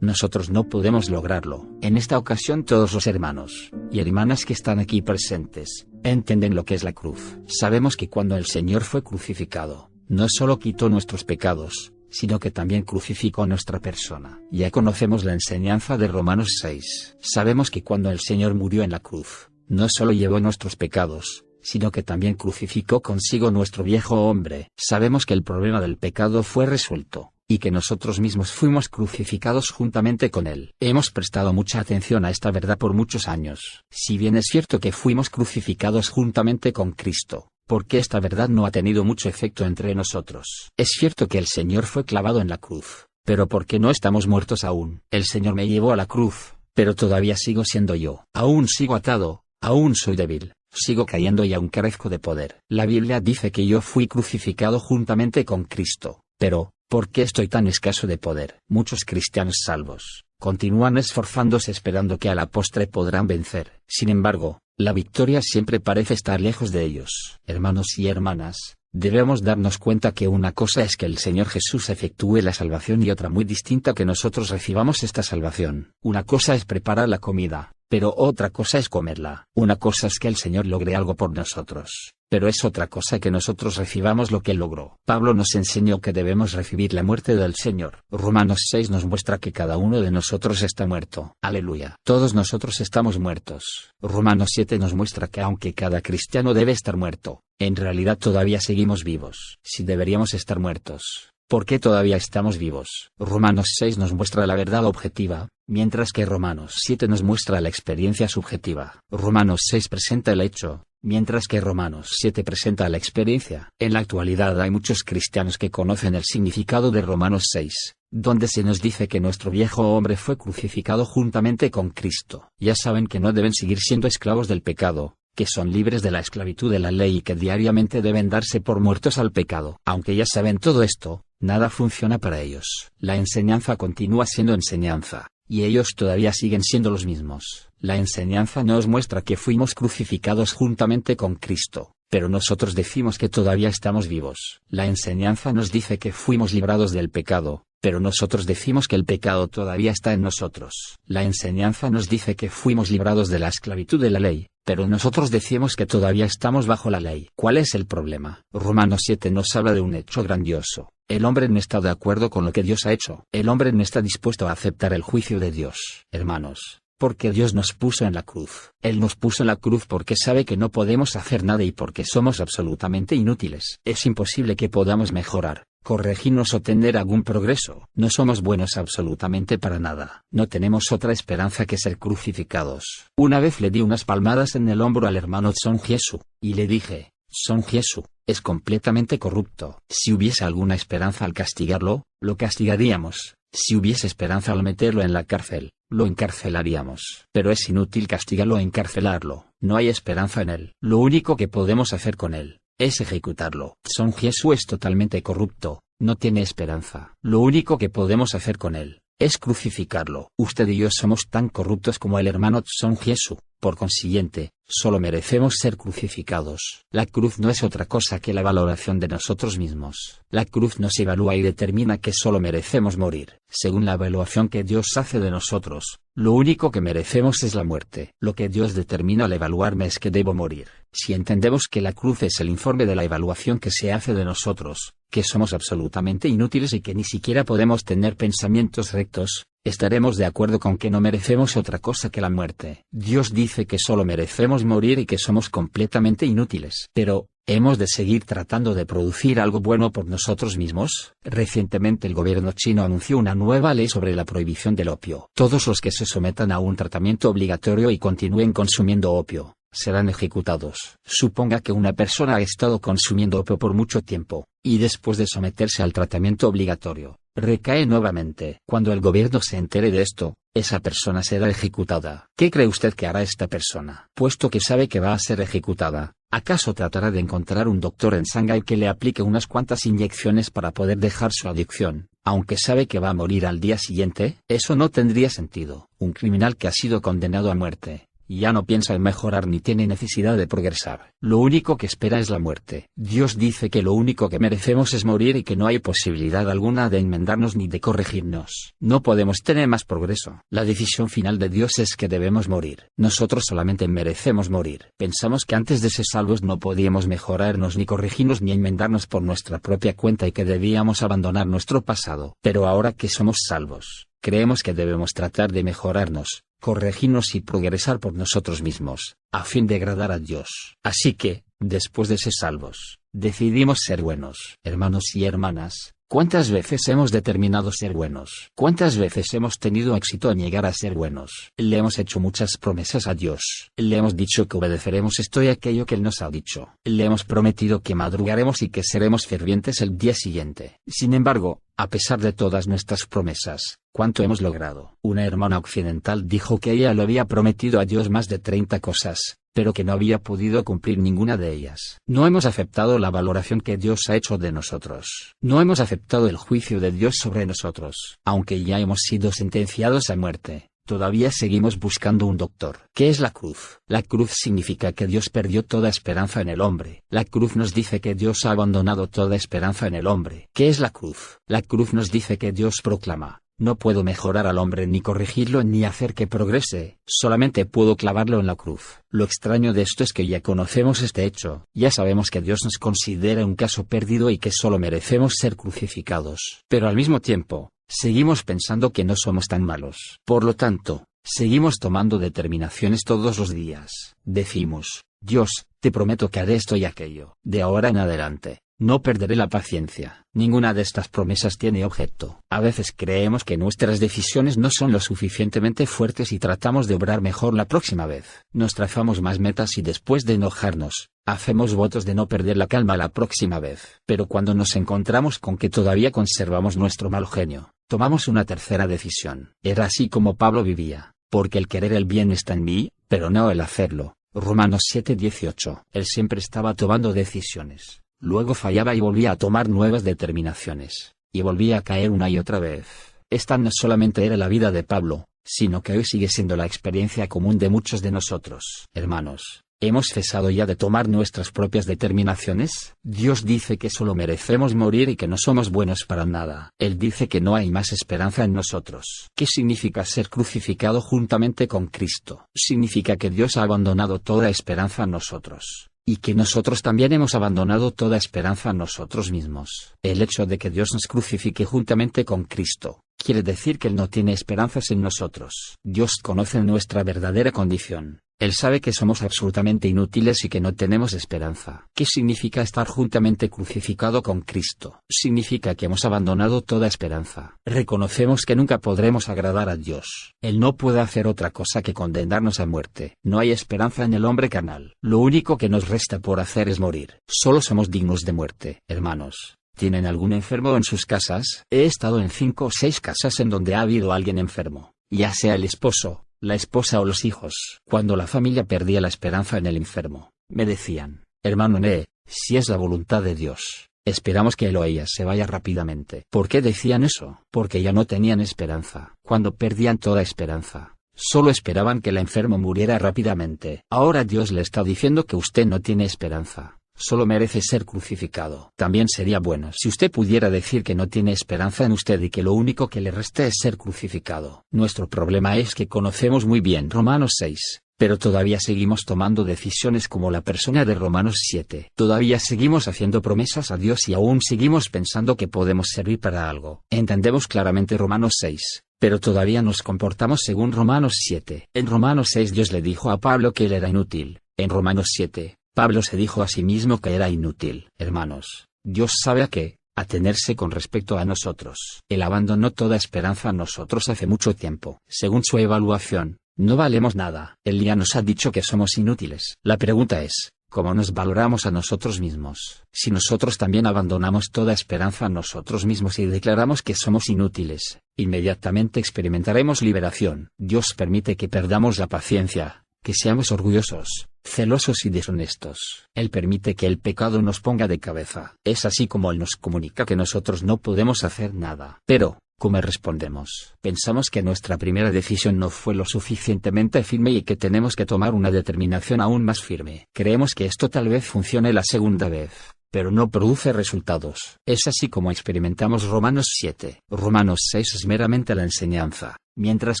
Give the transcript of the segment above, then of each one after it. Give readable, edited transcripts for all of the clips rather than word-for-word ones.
Nosotros no podemos lograrlo. En esta ocasión todos los hermanos y hermanas que están aquí presentes entienden lo que es la cruz. Sabemos que cuando el Señor fue crucificado, no solo quitó nuestros pecados, sino que también crucificó nuestra persona. Ya conocemos la enseñanza de Romanos 6. Sabemos que cuando el Señor murió en la cruz, no solo llevó nuestros pecados, sino que también crucificó consigo nuestro viejo hombre. Sabemos que el problema del pecado fue resuelto, y que nosotros mismos fuimos crucificados juntamente con él. Hemos prestado mucha atención a esta verdad por muchos años. Si bien es cierto que fuimos crucificados juntamente con Cristo, ¿por qué esta verdad no ha tenido mucho efecto entre nosotros? Es cierto que el Señor fue clavado en la cruz, pero ¿por qué no estamos muertos aún? El Señor me llevó a la cruz, pero todavía sigo siendo yo. Aún sigo atado, aún soy débil. Sigo cayendo y aún carezco de poder. La Biblia dice que yo fui crucificado juntamente con Cristo, pero ¿por qué estoy tan escaso de poder? Muchos cristianos salvos continúan esforzándose esperando que a la postre podrán vencer. Sin embargo, la victoria siempre parece estar lejos de ellos. Hermanos y hermanas, debemos darnos cuenta que una cosa es que el Señor Jesús efectúe la salvación y otra muy distinta que nosotros recibamos esta salvación. Una cosa es preparar la comida, pero otra cosa es comerla. Una cosa es que el Señor logre algo por nosotros, pero es otra cosa que nosotros recibamos lo que Él logró. Pablo nos enseñó que debemos recibir la muerte del Señor. Romanos 6 nos muestra que cada uno de nosotros está muerto. Aleluya. Todos nosotros estamos muertos. Romanos 7 nos muestra que aunque cada cristiano debe estar muerto, en realidad todavía seguimos vivos. Si deberíamos estar muertos, ¿por qué todavía estamos vivos? Romanos 6 nos muestra la verdad objetiva, mientras que Romanos 7 nos muestra la experiencia subjetiva. Romanos 6 presenta el hecho, mientras que Romanos 7 presenta la experiencia. En la actualidad hay muchos cristianos que conocen el significado de Romanos 6, donde se nos dice que nuestro viejo hombre fue crucificado juntamente con Cristo. Ya saben que no deben seguir siendo esclavos del pecado, que son libres de la esclavitud de la ley y que diariamente deben darse por muertos al pecado. Aunque ya saben todo esto, nada funciona para ellos. La enseñanza continúa siendo enseñanza, y ellos todavía siguen siendo los mismos. La enseñanza nos muestra que fuimos crucificados juntamente con Cristo, pero nosotros decimos que todavía estamos vivos. La enseñanza nos dice que fuimos librados del pecado, pero nosotros decimos que el pecado todavía está en nosotros. La enseñanza nos dice que fuimos librados de la esclavitud de la ley, pero nosotros decimos que todavía estamos bajo la ley. ¿Cuál es el problema? Romanos 7 nos habla de un hecho grandioso. El hombre no está de acuerdo con lo que Dios ha hecho. El hombre no está dispuesto a aceptar el juicio de Dios. Hermanos, porque Dios nos puso en la cruz. Él nos puso en la cruz porque sabe que no podemos hacer nada y porque somos absolutamente inútiles. Es imposible que podamos mejorar, corregirnos o tener algún progreso. No somos buenos absolutamente para nada. No tenemos otra esperanza que ser crucificados. Una vez le di unas palmadas en el hombro al hermano Son Jesu, y le dije: Son Jesu es completamente corrupto. Si hubiese alguna esperanza al castigarlo, lo castigaríamos. Si hubiese esperanza al meterlo en la cárcel, lo encarcelaríamos. Pero es inútil castigarlo o encarcelarlo. No hay esperanza en él. Lo único que podemos hacer con él es ejecutarlo. Son Jesu es totalmente corrupto, no tiene esperanza. Lo único que podemos hacer con él es crucificarlo. Usted y yo somos tan corruptos como el hermano Son Jesu. Por consiguiente, solo merecemos ser crucificados. La cruz no es otra cosa que la valoración de nosotros mismos. La cruz nos evalúa y determina que solo merecemos morir. Según la evaluación que Dios hace de nosotros, lo único que merecemos es la muerte. Lo que Dios determina al evaluarme es que debo morir. Si entendemos que la cruz es el informe de la evaluación que se hace de nosotros, que somos absolutamente inútiles y que ni siquiera podemos tener pensamientos rectos, estaremos de acuerdo con que no merecemos otra cosa que la muerte. Dios dice que solo merecemos morir y que somos completamente inútiles. Pero, ¿hemos de seguir tratando de producir algo bueno por nosotros mismos? Recientemente el gobierno chino anunció una nueva ley sobre la prohibición del opio. Todos los que se sometan a un tratamiento obligatorio y continúen consumiendo opio serán ejecutados. Suponga que una persona ha estado consumiendo opio por mucho tiempo, y después de someterse al tratamiento obligatorio, recae nuevamente. Cuando el gobierno se entere de esto, esa persona será ejecutada. ¿Qué cree usted que hará esta persona? Puesto que sabe que va a ser ejecutada, ¿acaso tratará de encontrar un doctor en Shanghái que le aplique unas cuantas inyecciones para poder dejar su adicción, aunque sabe que va a morir al día siguiente? Eso no tendría sentido. Un criminal que ha sido condenado a muerte Ya no piensa en mejorar ni tiene necesidad de progresar. Lo único que espera es la muerte. Dios dice que lo único que merecemos es morir y que no hay posibilidad alguna de enmendarnos ni de corregirnos. No podemos tener más progreso. La decisión final de Dios es que debemos morir. Nosotros solamente merecemos morir. Pensamos que antes de ser salvos no podíamos mejorarnos ni corregirnos ni enmendarnos por nuestra propia cuenta y que debíamos abandonar nuestro pasado. Pero ahora que somos salvos, creemos que debemos tratar de mejorarnos, corregirnos y progresar por nosotros mismos, a fin de agradar a Dios. Así que, después de ser salvos, decidimos ser buenos. Hermanos y hermanas, ¿cuántas veces hemos determinado ser buenos? ¿Cuántas veces hemos tenido éxito en llegar a ser buenos? Le hemos hecho muchas promesas a Dios. Le hemos dicho que obedeceremos esto y aquello que Él nos ha dicho. Le hemos prometido que madrugaremos y que seremos fervientes el día siguiente. Sin embargo, a pesar de todas nuestras promesas, ¿cuánto hemos logrado? Una hermana occidental dijo que ella le había prometido a Dios más de 30 cosas, pero que no había podido cumplir ninguna de ellas. No hemos aceptado la valoración que Dios ha hecho de nosotros. No hemos aceptado el juicio de Dios sobre nosotros. Aunque ya hemos sido sentenciados a muerte, todavía seguimos buscando un doctor. ¿Qué es la cruz? La cruz significa que Dios perdió toda esperanza en el hombre. La cruz nos dice que Dios ha abandonado toda esperanza en el hombre. ¿Qué es la cruz? La cruz nos dice que Dios proclama: no puedo mejorar al hombre ni corregirlo ni hacer que progrese, solamente puedo clavarlo en la cruz. Lo extraño de esto es que ya conocemos este hecho, ya sabemos que Dios nos considera un caso perdido y que solo merecemos ser crucificados. Pero al mismo tiempo, seguimos pensando que no somos tan malos. Por lo tanto, seguimos tomando determinaciones todos los días. Decimos: Dios, te prometo que haré esto y aquello. De ahora en adelante, no perderé la paciencia. Ninguna de estas promesas tiene objeto. A veces creemos que nuestras decisiones no son lo suficientemente fuertes y tratamos de obrar mejor la próxima vez. Nos trazamos más metas y después de enojarnos, hacemos votos de no perder la calma la próxima vez. Pero cuando nos encontramos con que todavía conservamos nuestro mal genio, tomamos una tercera decisión. Era así como Pablo vivía, porque el querer el bien está en mí, pero no el hacerlo. Romanos 7:18. Él siempre estaba tomando decisiones. Luego fallaba y volvía a tomar nuevas determinaciones, y volvía a caer una y otra vez. Esta no solamente era la vida de Pablo, sino que hoy sigue siendo la experiencia común de muchos de nosotros. Hermanos, ¿hemos cesado ya de tomar nuestras propias determinaciones? Dios dice que solo merecemos morir y que no somos buenos para nada. Él dice que no hay más esperanza en nosotros. ¿Qué significa ser crucificado juntamente con Cristo? Significa que Dios ha abandonado toda esperanza en nosotros, y que nosotros también hemos abandonado toda esperanza en nosotros mismos. El hecho de que Dios nos crucifique juntamente con Cristo quiere decir que Él no tiene esperanzas en nosotros. Dios conoce nuestra verdadera condición. Él sabe que somos absolutamente inútiles y que no tenemos esperanza. ¿Qué significa estar juntamente crucificado con Cristo? Significa que hemos abandonado toda esperanza. Reconocemos que nunca podremos agradar a Dios. Él no puede hacer otra cosa que condenarnos a muerte. No hay esperanza en el hombre carnal. Lo único que nos resta por hacer es morir. Solo somos dignos de muerte. Hermanos, ¿tienen algún enfermo en sus casas? He estado en 5 o 6 casas en donde ha habido alguien enfermo, ya sea el esposo, la esposa o los hijos. Cuando la familia perdía la esperanza en el enfermo, me decían: hermano si es la voluntad de Dios, esperamos que él o ella se vaya rápidamente. ¿Por qué decían eso? Porque ya no tenían esperanza. Cuando perdían toda esperanza, solo esperaban que el enfermo muriera rápidamente. Ahora Dios le está diciendo que usted no tiene esperanza. Solo merece ser crucificado. También sería bueno si usted pudiera decir que no tiene esperanza en usted y que lo único que le resta es ser crucificado. Nuestro problema es que conocemos muy bien Romanos 6, pero todavía seguimos tomando decisiones como la persona de Romanos 7. Todavía seguimos haciendo promesas a Dios y aún seguimos pensando que podemos servir para algo. Entendemos claramente Romanos 6. Pero todavía nos comportamos según Romanos 7. En Romanos 6 Dios le dijo a Pablo que él era inútil. En Romanos 7, Pablo se dijo a sí mismo que era inútil. Hermanos, Dios sabe a qué atenerse con respecto a nosotros. Él abandonó toda esperanza en nosotros hace mucho tiempo. Según su evaluación, no valemos nada. Él ya nos ha dicho que somos inútiles. La pregunta es: ¿cómo nos valoramos a nosotros mismos? Si nosotros también abandonamos toda esperanza en nosotros mismos y declaramos que somos inútiles, inmediatamente experimentaremos liberación. Dios permite que perdamos la paciencia, que seamos orgullosos, celosos y deshonestos. Él permite que el pecado nos ponga de cabeza. Es así como Él nos comunica que nosotros no podemos hacer nada. Pero, ¿Cómo respondemos? Pensamos que nuestra primera decisión no fue lo suficientemente firme y que tenemos que tomar una determinación aún más firme. Creemos que esto tal vez funcione la segunda vez, pero no produce resultados. Es así como experimentamos Romanos 7. Romanos 6 es meramente la enseñanza, mientras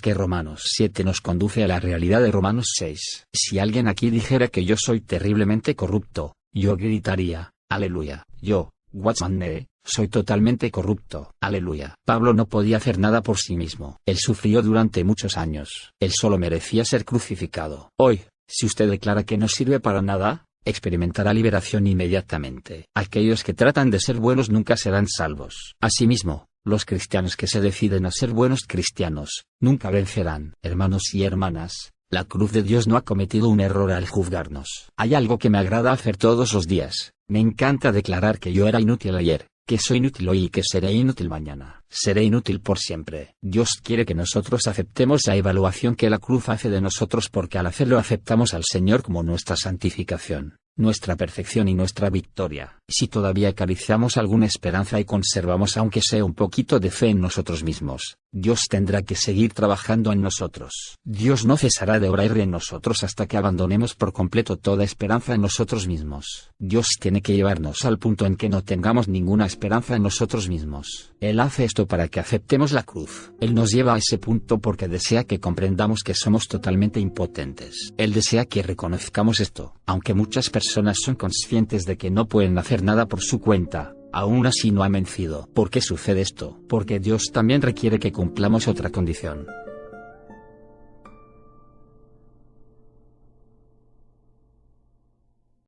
que Romanos 7 nos conduce a la realidad de Romanos 6. Si alguien aquí dijera que yo soy terriblemente corrupto, yo gritaría, aleluya. Yo, Watchman Nee, soy totalmente corrupto, aleluya. Pablo no podía hacer nada por sí mismo. Él sufrió durante muchos años. Él solo merecía ser crucificado. Hoy, si usted declara que no sirve para nada, experimentará liberación inmediatamente. Aquellos que tratan de ser buenos nunca serán salvos. Asimismo, los cristianos que se deciden a ser buenos cristianos, nunca vencerán. Hermanos y hermanas, la cruz de Dios no ha cometido un error al juzgarnos. Hay algo que me agrada hacer todos los días. Me encanta declarar que yo era inútil ayer, que soy inútil hoy y que seré inútil mañana. Seré inútil por siempre. Dios quiere que nosotros aceptemos la evaluación que la cruz hace de nosotros, porque al hacerlo aceptamos al Señor como nuestra santificación, nuestra perfección y nuestra victoria. Si todavía acariciamos alguna esperanza y conservamos aunque sea un poquito de fe en nosotros mismos, Dios tendrá que seguir trabajando en nosotros. Dios no cesará de obrar en nosotros hasta que abandonemos por completo toda esperanza en nosotros mismos. Dios tiene que llevarnos al punto en que no tengamos ninguna esperanza en nosotros mismos. Él hace esto para que aceptemos la cruz. Él nos lleva a ese punto porque desea que comprendamos que somos totalmente impotentes. Él desea que reconozcamos esto. Aunque muchas personas son conscientes de que no pueden hacer nada por su cuenta, aún así no han vencido. ¿Por qué sucede esto? Porque Dios también requiere que cumplamos otra condición.